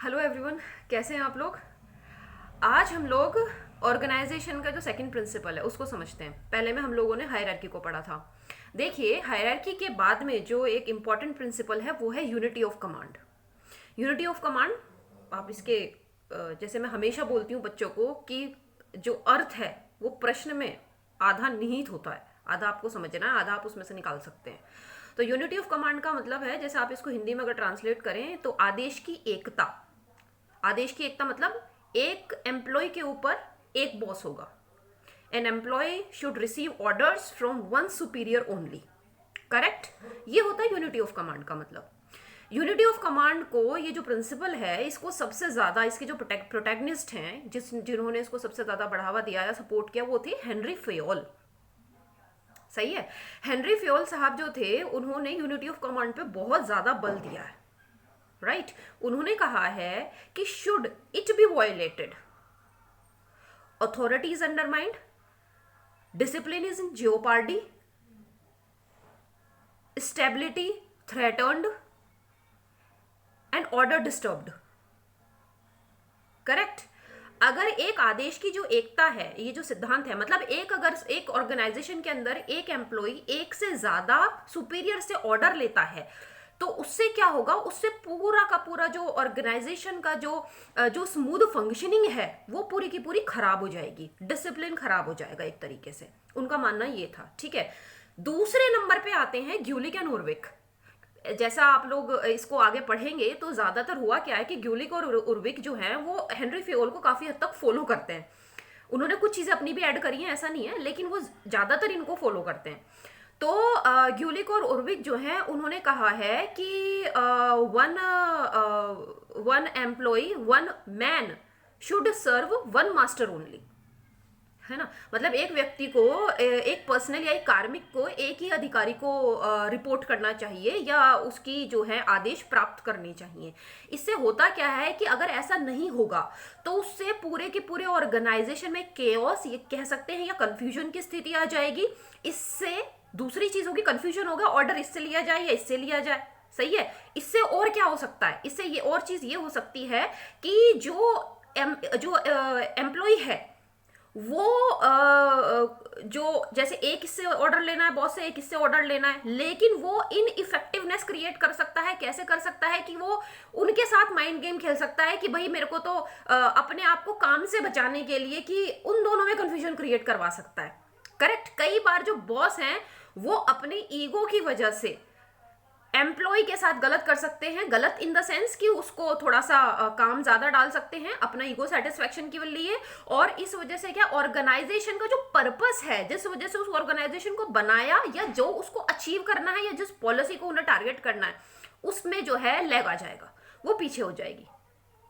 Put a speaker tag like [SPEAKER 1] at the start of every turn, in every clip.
[SPEAKER 1] Hello everyone, कैसे हैं आप लोग। आज हम लोग ऑर्गेनाइजेशन का जो सेकंड प्रिंसिपल है उसको समझते हैं। पहले में हम लोगों ने हायरार्की को पढ़ा था। देखिए, हायरार्की के बाद में जो एक इम्पॉर्टेंट प्रिंसिपल है वो है unity of command. Unity of command, आप इसके जैसे मैं हमेशा बोलती हूँ बच्चों को कि जो अर्थ है वो प्रश्न में आधा निहित होता है। आधा आपको समझना है, आधा आप उसमें से निकाल सकते हैं। तो यूनिटी ऑफ कमांड का मतलब है, जैसे आप इसको हिंदी में अगर ट्रांसलेट करें तो आदेश की एकता। आदेश की एकता मतलब एक एम्प्लॉय के ऊपर एक बॉस होगा। An employee should receive orders from one superior only. Correct. ये होता है यूनिटी ऑफ कमांड का मतलब। यूनिटी ऑफ कमांड को, ये जो प्रिंसिपल है, इसको सबसे ज्यादा, इसके जो प्रोटैगनिस्ट हैं, जिन्होंने इसको सबसे ज्यादा बढ़ावा दिया या सपोर्ट किया, वो थे हेनरी फेयोल। सही है। हेनरी फेयोल साहब जो थे, उन्होंने यूनिटी ऑफ कमांड पे बहुत ज्यादा बल दिया है। राइट। उन्होंने कहा है कि should it be violated, authority is undermined, discipline is in jeopardy, stability threatened, and order disturbed. Correct. अगर एक आदेश की जो एकता है, ये जो सिद्धांत है, मतलब अगर एक ऑर्गेनाइजेशन के अंदर एक एम्प्लॉय एक से ज्यादा सुपीरियर से ऑर्डर लेता है तो उससे क्या होगा, उससे पूरा का पूरा जो ऑर्गेनाइजेशन का जो स्मूथ फंक्शनिंग है वो पूरी की पूरी खराब हो जाएगी। डिसिप्लिन खराब हो जाएगा एक तरीके से। उनका मानना ये था। ठीक है। दूसरे नंबर पे आते हैं ग्यूलिक एंड उर्विक। जैसा आप लोग इसको आगे पढ़ेंगे तो ज्यादातर हुआ क्या है कि ग्यूलिक और उर्विक जो हैं वो हेनरी फेयोल को काफी हद तक फॉलो करते हैं। उन्होंने कुछ चीजें अपनी भी ऐड करी हैं, ऐसा नहीं है, लेकिन वो ज्यादातर इनको फॉलो करते हैं। तो ग्यूलिक और उर्विक जो हैं, उन्होंने कहा है कि one employee, one man should serve one master only, है ना। मतलब एक व्यक्ति को, एक पर्सनल या एक कार्मिक को एक ही अधिकारी को रिपोर्ट करना चाहिए या उसकी जो है आदेश प्राप्त करनी चाहिए। इससे होता क्या है कि अगर ऐसा नहीं होगा तो उससे पूरे के पूरे ऑर्गेनाइजेशन में केओस, ये कह सकते हैं, या कंफ्यूजन की स्थिति आ जाएगी। इससे दूसरी चीज होगी, कंफ्यूजन होगा, ऑर्डर इससे लिया जाए या इससे लिया जाए। सही है। इससे और क्या हो सकता है, इससे ये और चीज ये हो सकती है कि जो एम्प्लॉय है वो जो, जैसे एक इससे ऑर्डर लेना है बॉस से, एक इससे ऑर्डर लेना है, लेकिन वो इन इफेक्टिवनेस क्रिएट कर सकता है। कैसे कर सकता है कि वो उनके साथ माइंड गेम खेल सकता है कि भाई मेरे को तो अपने आप को काम से बचाने के लिए, कि उन दोनों में कंफ्यूजन क्रिएट करवा सकता है। करेक्ट। कई बार जो बॉस हैं वो अपने ईगो की वजह से एम्प्लॉय के साथ गलत कर सकते हैं। गलत इन द सेंस कि उसको थोड़ा सा काम ज्यादा डाल सकते हैं अपना ईगो सेटिस्फेक्शन के लिए। और इस वजह से क्या, ऑर्गेनाइजेशन का जो पर्पस है, जिस वजह से उस ऑर्गेनाइजेशन को बनाया या जो उसको अचीव करना है या जिस पॉलिसी को उन्हें टारगेट करना है, उसमें जो है लैग आ जाएगा, वो पीछे हो जाएगी।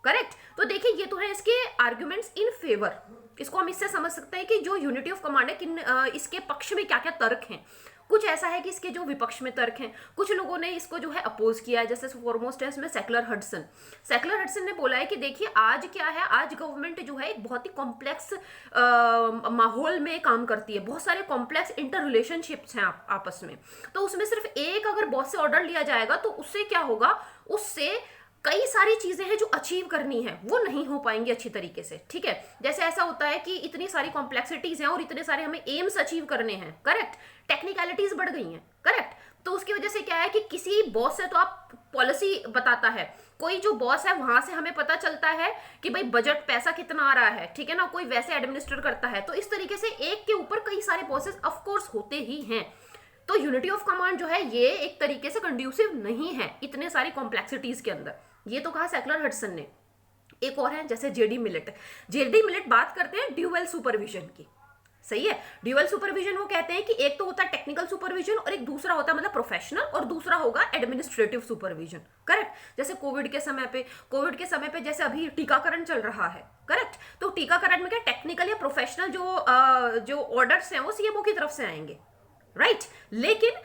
[SPEAKER 1] करेक्ट। तो देखिए, ये तो है इसके आर्ग्यूमेंट्स इन फेवर। इसको हम इससे समझ सकते हैं कि जो यूनिटी ऑफ कमांड है, किन इसके पक्ष में क्या क्या तर्क हैं। कुछ ऐसा है कि इसके जो विपक्ष में तर्क हैं। कुछ लोगों ने इसको जो है अपोज किया है, जैसे फॉरमोस्ट है इसमें सेक्युलर हडसन। सेक्युलर हडसन ने बोला है कि देखिए, आज क्या है, आज गवर्नमेंट जो है एक बहुत ही कॉम्प्लेक्स माहौल में काम करती है। बहुत सारे कॉम्प्लेक्स इंटर रिलेशनशिप्स हैं आपस में। तो उसमें सिर्फ एक अगर बॉस से ऑर्डर लिया जाएगा तो उससे क्या होगा, उससे कई सारी चीजें हैं जो अचीव करनी है वो नहीं हो पाएंगी अच्छी तरीके से। ठीक है। जैसे ऐसा होता है कि इतनी सारी कॉम्प्लेक्सिटीज हैं और इतने सारे हमें एम्स अचीव करने हैं। करेक्ट। टेक्निकलिटीज बढ़ गई हैं। करेक्ट। तो उसकी वजह से क्या है कि किसी बॉस से तो आप पॉलिसी बताता है, कोई जो बॉस है वहां से हमें पता चलता है कि भाई बजट पैसा कितना आ रहा है, ठीक है ना, कोई वैसे एडमिनिस्ट्रेट करता है। तो इस तरीके से एक के ऊपर कई सारे बॉसेस ऑफकोर्स होते ही हैं। तो यूनिटी ऑफ कमांड जो है ये एक तरीके से कंड्यूसिव नहीं है इतने सारी कॉम्प्लेक्सिटीज के अंदर। ये तो कहा सेक्युलर हडसन ने। एक और है जैसे जेडी मिलेट। जेडी मिलेट बात करते हैं ड्यूअल सुपरविजन की। सही है। ड्यूअल सुपरविजन वो कहते हैं कि एक तो होता है टेक्निकल सुपरविजन और एक दूसरा होता है मतलब प्रोफेशनल, और दूसरा होगा एडमिनिस्ट्रेटिव सुपरविजन। करेक्ट। जैसे कोविड के समय पे जैसे अभी टीकाकरण चल रहा है। करेक्ट। तो टीकाकरण में क्या, टेक्निकल या प्रोफेशनल जो ऑर्डर्स हैं वो सीएमओ की तरफ से आएंगे। राइट। लेकिन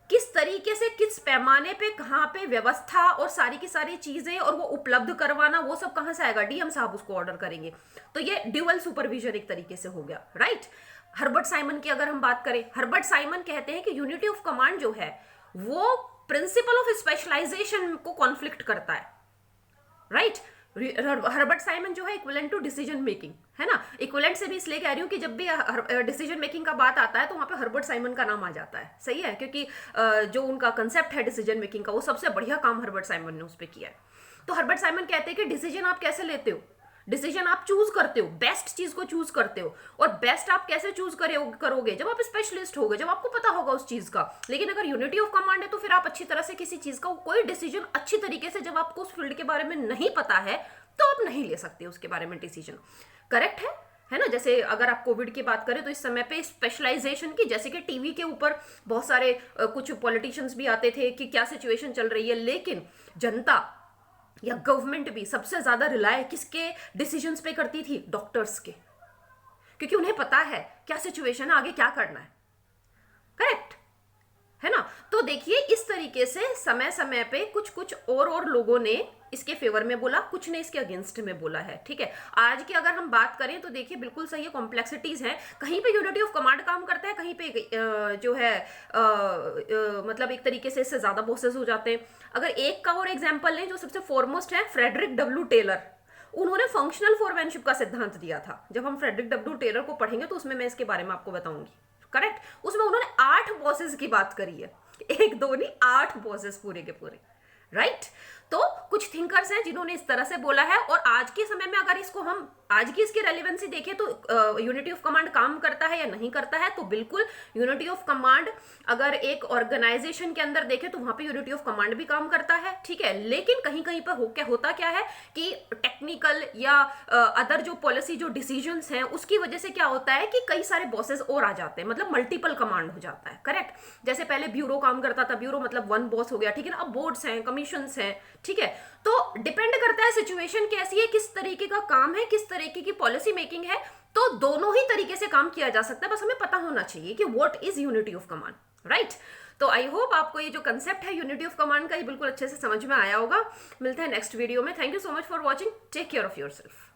[SPEAKER 1] किस तरीके से, किस पैमाने पे, कहाँ पे व्यवस्था और सारी की सारी चीजें और वो उपलब्ध करवाना, वो सब कहां से आएगा, डीएम साहब उसको ऑर्डर करेंगे। तो ये ड्यूअल सुपरविजन एक तरीके से हो गया। राइट। हर्बर्ट साइमन की अगर हम बात करें, हर्बर्ट साइमन कहते हैं कि यूनिटी ऑफ कमांड जो है वो प्रिंसिपल ऑफ स्पेशलाइजेशन को कॉन्फ्लिक्ट करता है। राइट। हर्बर्ट साइमन जो है इक्विवेलेंट टू डिसीजन मेकिंग, है ना। इक्विवेलेंट से भी इसलिए कह रही हूँ कि जब भी डिसीजन मेकिंग का बात आता है तो वहाँ पे हर्बर्ट साइमन का नाम आ जाता है, सही है, क्योंकि जो उनका कंसेप्ट है डिसीजन मेकिंग का वो सबसे बढ़िया काम हर्बर्ट साइमन ने उस पर किया है। तो हर्बर्ट साइमन कहते हैं कि डिसीजन आप कैसे लेते हो, डिसीजन आप चूज करते हो, बेस्ट चीज को चूज करते हो, और बेस्ट आप कैसे चूज करोगे, जब आप स्पेशलिस्ट होगे, जब आपको पता होगा उस चीज का। लेकिन अगर यूनिटी ऑफ कमांड है तो फिर आप अच्छी तरह से किसी चीज का कोई डिसीजन अच्छी तरीके से, जब आपको उस फील्ड के बारे में नहीं पता है तो आप नहीं ले सकते उसके बारे में डिसीजन। करेक्ट है ना। जैसे अगर आप कोविड की बात करें तो इस समय पे स्पेशलाइजेशन की, जैसे कि टीवी के ऊपर बहुत सारे कुछ पॉलिटिशियंस भी आते थे कि क्या सिचुएशन चल रही है, लेकिन जनता या गवर्नमेंट भी सबसे ज्यादा रिलाय किसके डिसीजंस पे करती थी, डॉक्टर्स के, क्योंकि उन्हें पता है क्या सिचुएशन है, आगे क्या करना है। करेक्ट है ना। तो देखिए इस तरीके से समय समय पे कुछ कुछ और लोगों ने इसके फेवर में बोला, कुछ ने इसके अगेंस्ट में बोला है, ठीक है। आज की अगर हम बात करें तो देखिए बिल्कुल सही है, कॉम्प्लेक्सिटीज हैं, कहीं पे यूनिटी ऑफ कमांड काम करता है, कहीं पे जो है मतलब एक तरीके से इससे ज्यादा बॉसेस हो जाते हैं। अगर एक का और एग्जाम्पल लें, जो सबसे फॉरमोस्ट है फ्रेडरिक डब्ल्यू टेलर, उन्होंने फंक्शनल फोरमैनशिप का सिद्धांत दिया था। जब हम फ्रेडरिक डब्ल्यू टेलर को पढ़ेंगे तो उसमें मैं इसके बारे में आपको बताऊंगी। करेक्ट, उसमें उन्होंने 8 बॉसेस की बात करी है, 1 2 नहीं 8 बॉसेस पूरे के पूरे, राइट। तो कुछ थिंकर्स हैं जिन्होंने इस तरह से बोला है, और आज के समय में अगर इसको हम आज की इसकी रेलिवेंसी देखें तो यूनिटी ऑफ कमांड काम करता है या नहीं करता है, तो बिल्कुल यूनिटी ऑफ कमांड अगर एक ऑर्गेनाइजेशन के अंदर देखें तो वहां पे यूनिटी ऑफ कमांड भी काम करता है, ठीक है। लेकिन कहीं कहीं पर होता क्या है कि टेक्निकल या अदर जो पॉलिसी जो डिसीजंस हैं उसकी वजह से क्या होता है कि कई सारे बॉसेस और आ जाते हैं, मतलब मल्टीपल कमांड हो जाता है। करेक्ट, जैसे पहले ब्यूरो काम करता था, ब्यूरो मतलब 1 बॉस हो गया, ठीक है ना। अब बोर्ड्स हैं, कमीशंस हैं, ठीक है। तो डिपेंड करता है सिचुएशन कैसी है, किस तरीके का काम है, किस तरीके की पॉलिसी मेकिंग है, तो दोनों ही तरीके से काम किया जा सकता है। बस हमें पता होना चाहिए कि what is unity of command, right. तो आई होप आपको ये जो कंसेप्ट है यूनिटी ऑफ कमांड का ये बिल्कुल अच्छे से समझ में आया होगा। मिलते हैं नेक्स्ट वीडियो में। Thank you so much for watching, take care of yourself.